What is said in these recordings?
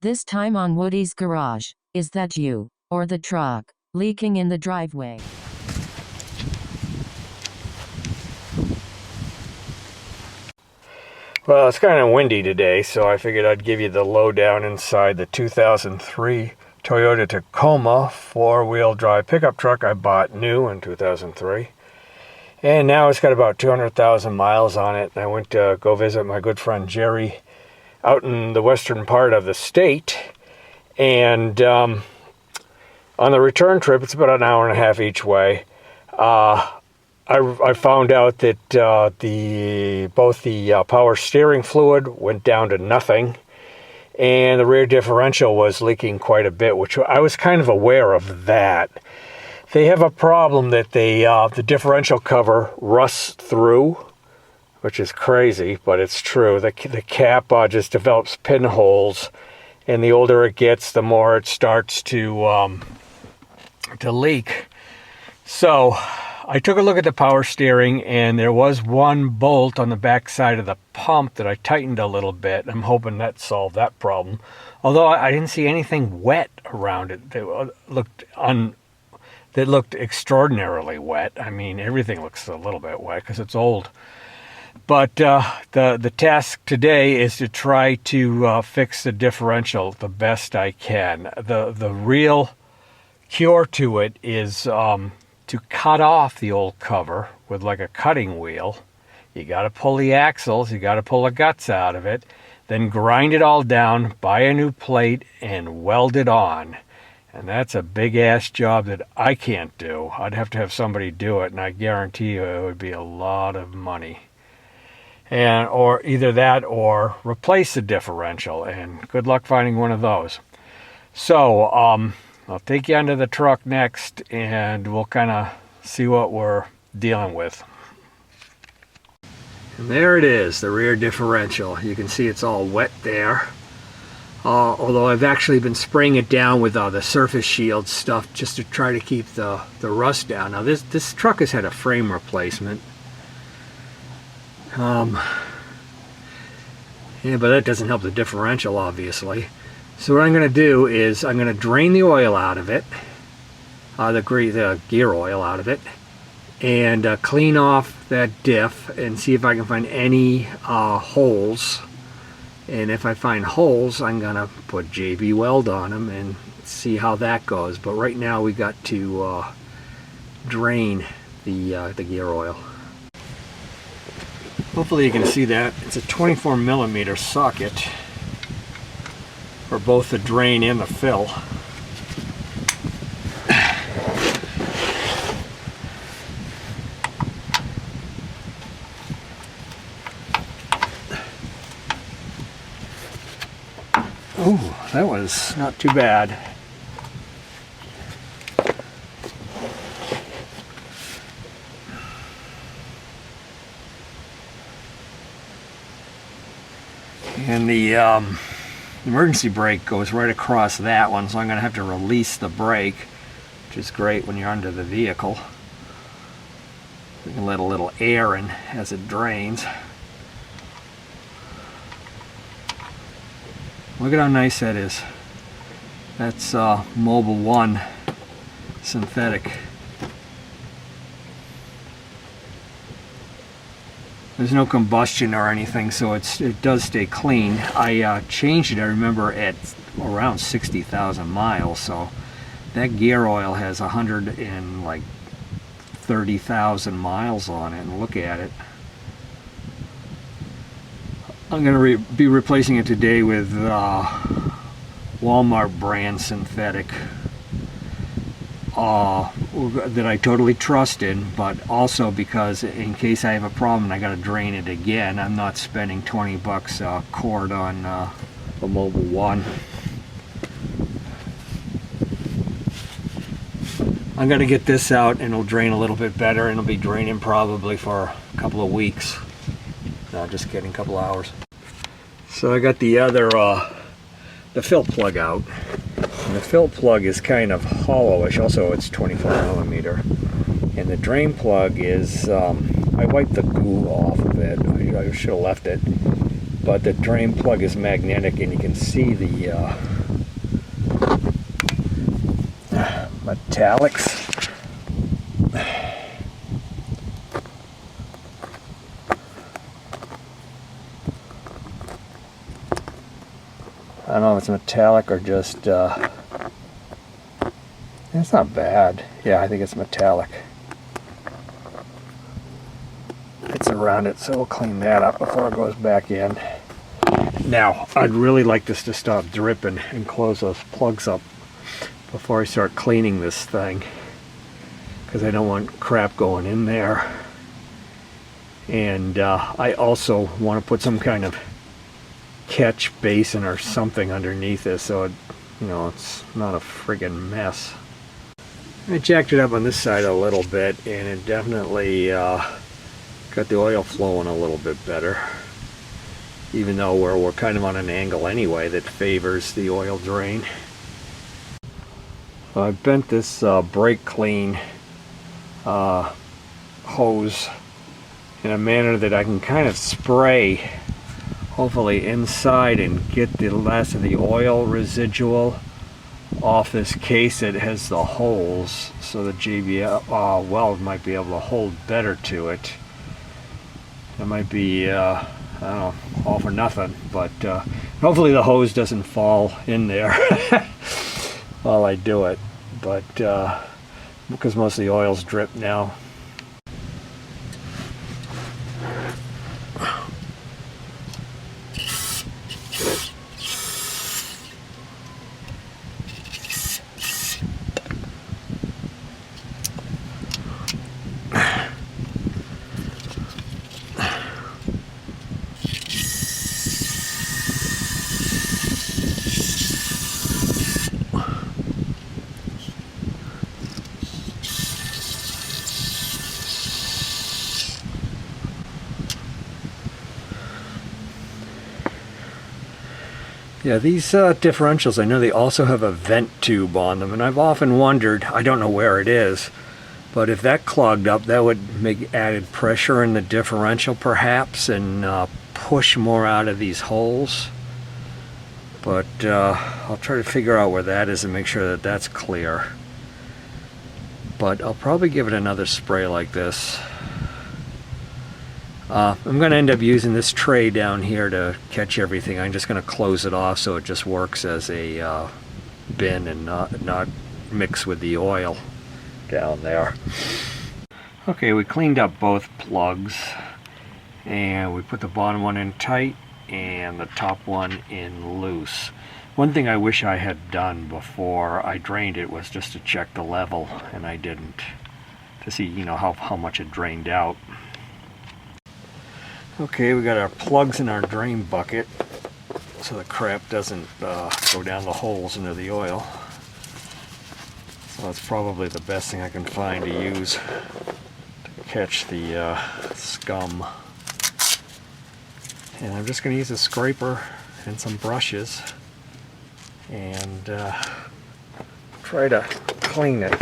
This time on Woody's Garage. Is that you? Or the truck leaking in the driveway? Well, it's kind of windy today, so I figured I'd give you the lowdown inside the 2003 Toyota Tacoma four-wheel drive pickup truck I bought new in 2003. And now it's got about 200,000 miles on it. And I went to go visit my good friend Jerry out in the western part of the state. And on the return trip, it's about an hour and a half each way. I found out that both the power steering fluid went down to nothing, and the rear differential was leaking quite a bit, which I was kind of aware of that. They have a problem that the differential cover rusts through, which is crazy, but it's true. The cap just develops pinholes, and the older it gets, the more it starts to leak. So I took a look at the power steering, and there was one bolt on the back side of the pump that I tightened a little bit. I'm hoping that solved that problem. Although I didn't see anything wet around it that looked extraordinarily wet. I mean, everything looks a little bit wet because it's old. But the task today is to try to fix the differential the best I can. The real cure to it is to cut off the old cover with like a cutting wheel. You got to pull the axles, you got to pull the guts out of it, then grind it all down, buy a new plate, and weld it on. And that's a big ass job that I can't do. I'd have to have somebody do it, and I guarantee you it would be a lot of money. Or either that or replace the differential, and good luck finding one of those. So I'll take you under the truck next, and we'll kind of see what we're dealing with. And there it is, the rear differential. You can see it's all wet there. Although I've actually been spraying it down with the surface shield stuff just to try to keep the rust down. Now this truck has had a frame replacement. Yeah, but that doesn't help the differential, obviously. So what I'm going to do is I'm going to drain the oil out of it, the gear oil out of it, and clean off that diff and see if I can find any holes. And if I find holes, I'm going to put JB Weld on them and see how that goes. But right now we got to drain the gear oil. Hopefully you can see that. It's a 24mm socket for both the drain and the fill. Ooh, that was not too bad. And the emergency brake goes right across that one, so I'm going to have to release the brake, which is great when you're under the vehicle. You can let a little air in as it drains. Look at how nice that is. That's Mobil 1 synthetic. There's no combustion or anything, so it does stay clean. I changed it, I remember, at around 60,000 miles, so that gear oil has 130,000 miles on it, and look at it. I'm going to be replacing it today with Walmart brand synthetic that I totally trust in, but also because in case I have a problem and I got to drain it again, I'm not spending 20 bucks a quart on a Mobil 1. I'm going to get this out and it'll drain a little bit better, and it'll be draining probably for a couple of weeks. No, just kidding, a couple of hours. So I got the other, the fill plug out. And the fill plug is kind of hollowish, also it's 24mm. And the drain plug is, I wiped the goo off of it. I should have left it. But the drain plug is magnetic, and you can see the metallics. I don't know if it's metallic or just, it's not bad. Yeah, I think it's metallic. It's around it, so we'll clean that up before it goes back in. Now, I'd really like this to stop dripping and close those plugs up before I start cleaning this thing, because I don't want crap going in there. And I also want to put some kind of catch basin or something underneath this so it, you know, it's not a friggin' mess. I jacked it up on this side a little bit, and it definitely got the oil flowing a little bit better, even though we're kind of on an angle anyway that favors the oil drain. I bent this brake clean hose in a manner that I can kind of spray hopefully inside and get the last of the oil residual off this case that has the holes, so the JBL weld might be able to hold better to it. It might be I don't know, all for nothing, but hopefully the hose doesn't fall in there while I do it, but because most of the oil's drip now. Yeah, these differentials, I know they also have a vent tube on them, and I've often wondered, I don't know where it is, but if that clogged up, that would make added pressure in the differential perhaps, and push more out of these holes. But I'll try to figure out where that is and make sure that that's clear. But I'll probably give it another spray like this. I'm going to end up using this tray down here to catch everything. I'm just going to close it off so it just works as a bin and not mix with the oil down there. Okay, we cleaned up both plugs, and we put the bottom one in tight and the top one in loose. One thing I wish I had done before I drained it was just to check the level, and I didn't, to see, you know, how much it drained out. Okay, we got our plugs in our drain bucket so the crap doesn't go down the holes into the oil. So that's probably the best thing I can find to use to catch the scum. And I'm just going to use a scraper and some brushes and try to clean it.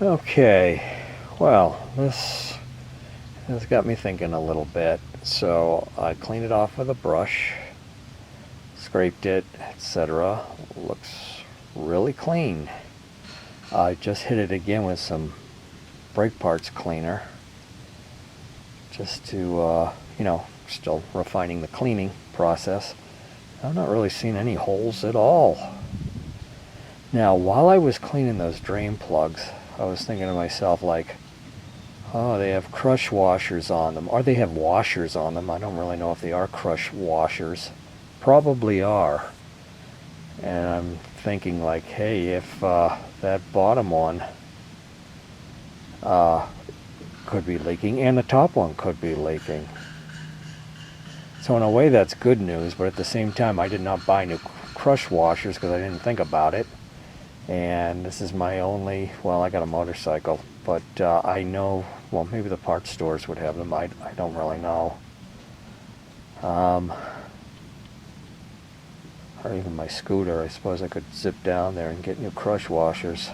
Okay, well, this has got me thinking a little bit. So I cleaned it off with a brush, scraped it, etc. Looks really clean. I just hit it again with some brake parts cleaner just to you know, still refining the cleaning process. I'm not really seeing any holes at all. Now, while I was cleaning those drain plugs, I was thinking to myself, like, oh, they have crush washers on them, or they have washers on them. I don't really know if they are crush washers. Probably are. And I'm thinking, like, hey, if that bottom one could be leaking, and the top one could be leaking. So in a way, that's good news, but at the same time, I did not buy new crush washers because I didn't think about it. And this is my only, well, I got a motorcycle, but I know, well, maybe the parts stores would have them. I don't really know. Or even my scooter. I suppose I could zip down there and get new crush washers.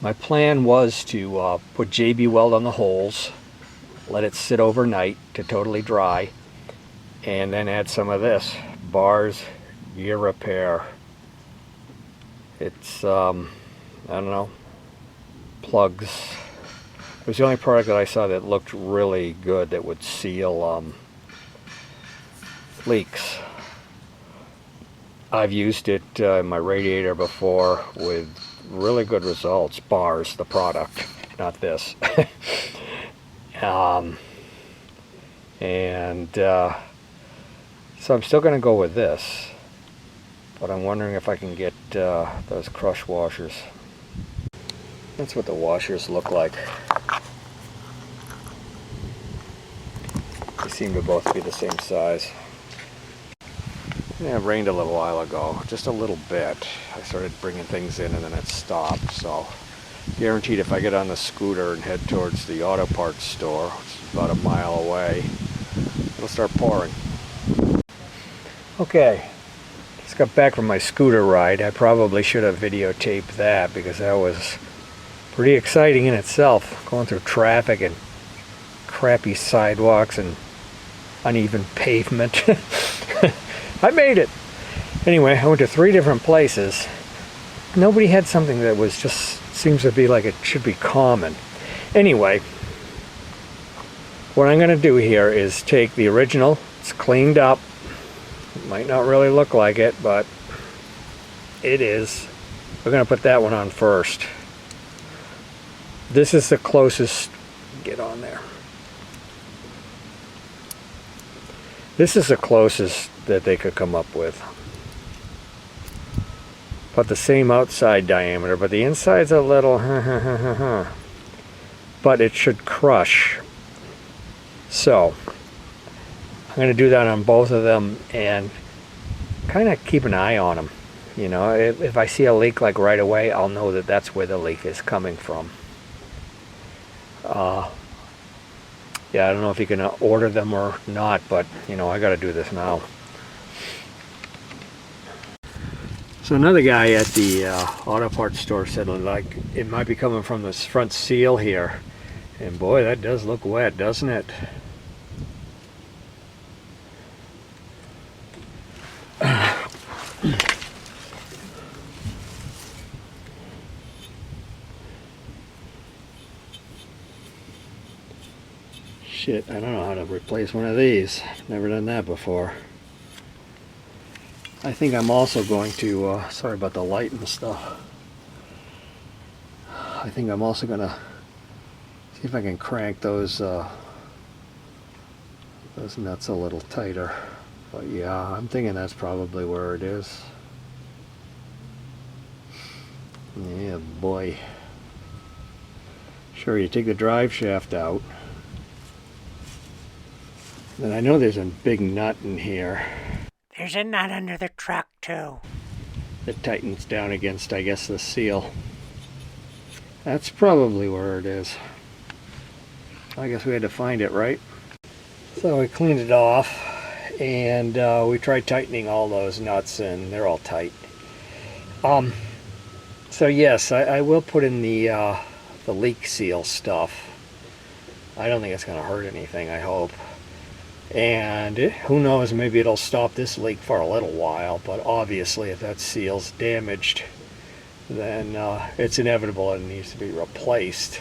My plan was to put JB Weld on the holes, let it sit overnight to totally dry, and then add some of this Bars Gear Repair. It's I don't know, plugs. It was the only product that I saw that looked really good that would seal leaks. I've used it in my radiator before with really good results. Bars, the product, not this. So I'm still going to go with this, but I'm wondering if I can get those crush washers. That's what the washers look like. They seem to both be the same size. Yeah, it rained a little while ago, just a little bit. I started bringing things in and then it stopped, so guaranteed if I get on the scooter and head towards the auto parts store, which is about a mile away, it'll start pouring. Okay, just got back from my scooter ride. I probably should have videotaped that because that was pretty exciting in itself, going through traffic and crappy sidewalks and uneven pavement. I made it. Anyway, I went to 3 different places. Nobody had something that was just, seems to be like it should be common. Anyway, what I'm going to do here is take the original. It's cleaned up. It might not really look like it, but it is. We're going to put that one on first. This is the closest, get on there. This is the closest that they could come up with. About the same outside diameter, but the inside's a little but it should crush. So I'm going to do that on both of them and kind of keep an eye on them. You know, if I see a leak like right away, I'll know that that's where the leak is coming from. Yeah, I don't know if you can order them or not, but you know, I got to do this now. So another guy at the auto parts store said like it might be coming from this front seal here, and boy, that does look wet, doesn't it? Shit, I don't know how to replace one of these. Never done that before. I think I'm also going to, sorry about the light and stuff. I think I'm also going to see if I can crank those nuts a little tighter. But yeah, I'm thinking that's probably where it is. Yeah, boy. Sure, you take the drive shaft out. Then I know there's a big nut in here. There's a nut under the truck, too. That tightens down against, I guess, the seal. That's probably where it is. I guess we had to find it, right? So we cleaned it off, and we tried tightening all those nuts, and they're all tight. So yes, I will put in the leak seal stuff. I don't think it's going to hurt anything, I hope. And who knows, maybe it'll stop this leak for a little while, but obviously if that seal's damaged, then it's inevitable and it needs to be replaced.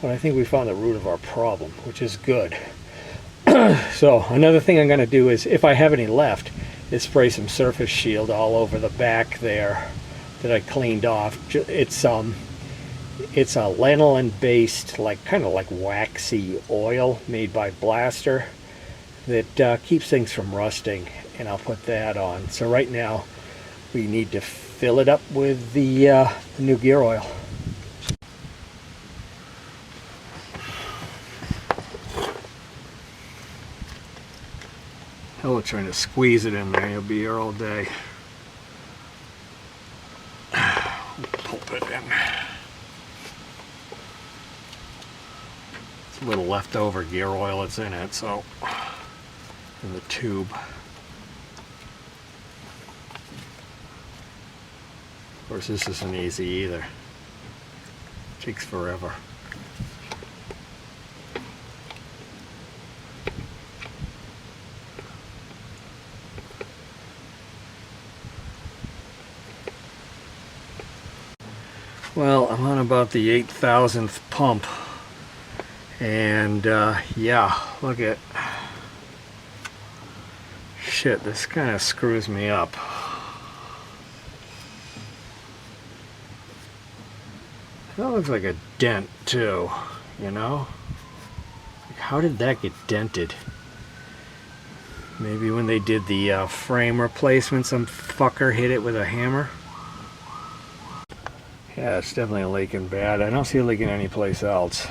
But I think we found the root of our problem, which is good. So another thing I'm going to do is, if I have any left, is spray some surface shield all over the back there that I cleaned off. It's a lanolin based, like kind of like waxy oil made by Blaster that keeps things from rusting, and I'll put that on. So right now we need to fill it up with the new gear oil. Hell, we're trying to squeeze it in there. You'll be here all day. Pulp it in. It's a little leftover gear oil that's in it, so in the tube. Of course, this isn't easy either. It takes forever. Well, I'm on about the 8,000th pump, and yeah, look at shit, this kind of screws me up. That looks like a dent too, you know? Like, how did that get dented? Maybe when they did the frame replacement, some fucker hit it with a hammer. Yeah, it's definitely leaking bad. I don't see it leaking anyplace else.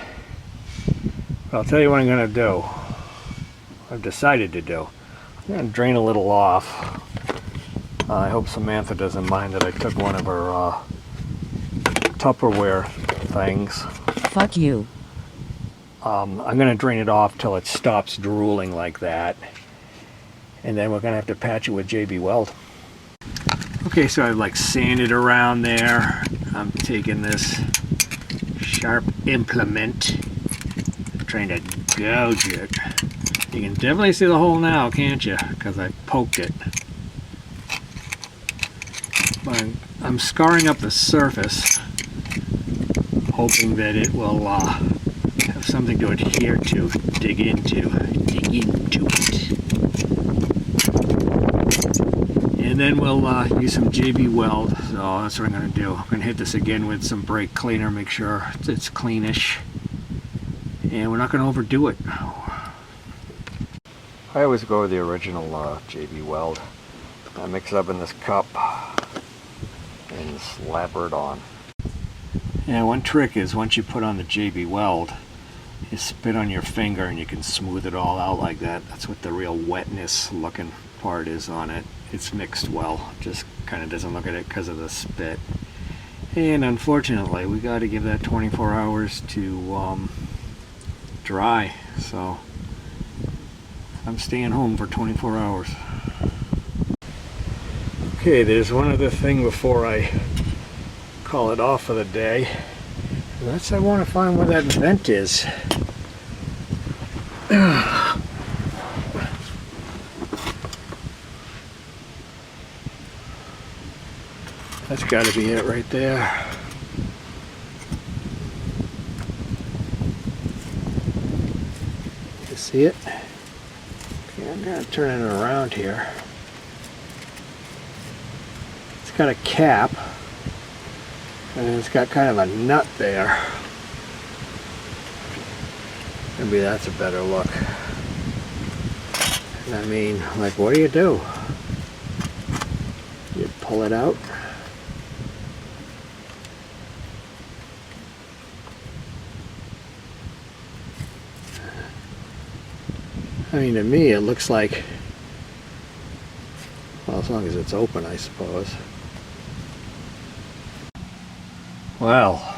But I'll tell you what I'm going to do. I've decided to do. I'm going to drain a little off. I hope Samantha doesn't mind that I took one of her Tupperware things. Fuck you. I'm going to drain it off till it stops drooling like that. And then we're going to have to patch it with JB Weld. Okay, so I've like sanded around there. I'm taking this sharp implement, trying to gouge it. You can definitely see the hole now, can't you? Because I poked it. But I'm scarring up the surface, hoping that it will have something to adhere to, dig into it. And then we'll use some JB Weld. So that's what I'm going to do. I'm going to hit this again with some brake cleaner, make sure it's cleanish. And we're not going to overdo it. I always go with the original JB Weld. I mix it up in this cup and slapper it on. Yeah, one trick is once you put on the JB Weld, you spit on your finger and you can smooth it all out like that. That's what the real wetness looking part is on it. It's mixed well, just kind of doesn't look at it because of the spit. And unfortunately, we got to give that 24 hours to dry. So I'm staying home for 24 hours. Okay, there's one other thing before I call it off for the day. And that's I want to find where that vent is. That's got to be it right there. You see it? Okay, I'm going to turn it around here. It's got a cap, and it's got kind of a nut there. Maybe that's a better look. And I mean, like, what do? You pull it out. I mean, to me, it looks like, well, as long as it's open, I suppose. Well,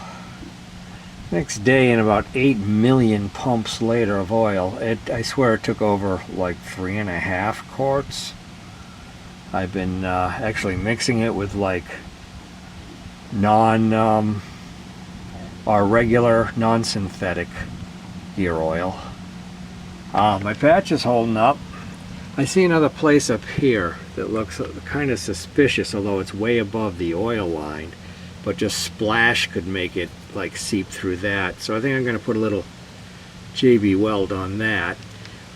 next day and about 8 million pumps later of oil, I swear it took over like 3.5 quarts. I've been actually mixing it with like our regular non-synthetic gear oil. My patch is holding up. I see another place up here that looks kind of suspicious, although it's way above the oil line, but just splash could make it like seep through that. So I think I'm going to put a little JB Weld on that.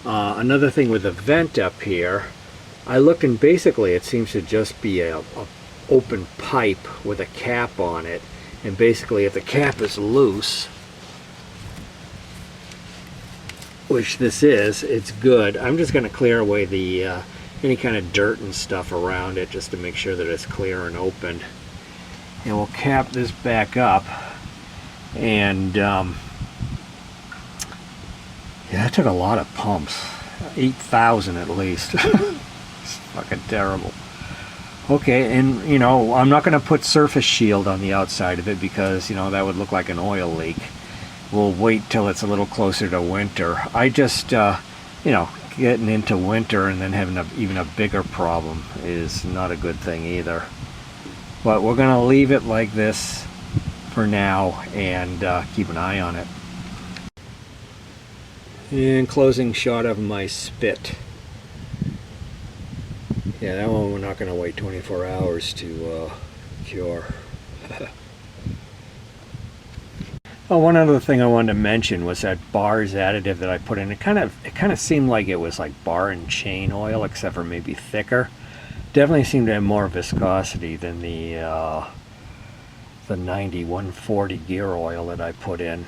Another thing with the vent up here, I looked and basically it seems to just be a open pipe with a cap on it. And basically if the cap is loose, which this is, it's good. I'm just going to clear away the any kind of dirt and stuff around it just to make sure that it's clear and open. And we'll cap this back up. And yeah, that took a lot of pumps. 8,000 at least. It's fucking terrible. Okay, and you know, I'm not going to put surface shield on the outside of it because, you know, that would look like an oil leak. We'll wait till it's a little closer to winter. I just, you know, getting into winter and then having even a bigger problem is not a good thing either. But we're going to leave it like this for now and keep an eye on it. And closing shot of my spit. Yeah, that one we're not going to wait 24 hours to cure. Oh, one other thing I wanted to mention was that bars additive that I put in. It kind of seemed like it was like bar and chain oil, except for maybe thicker. Definitely seemed to have more viscosity than the 90 140 gear oil that I put in.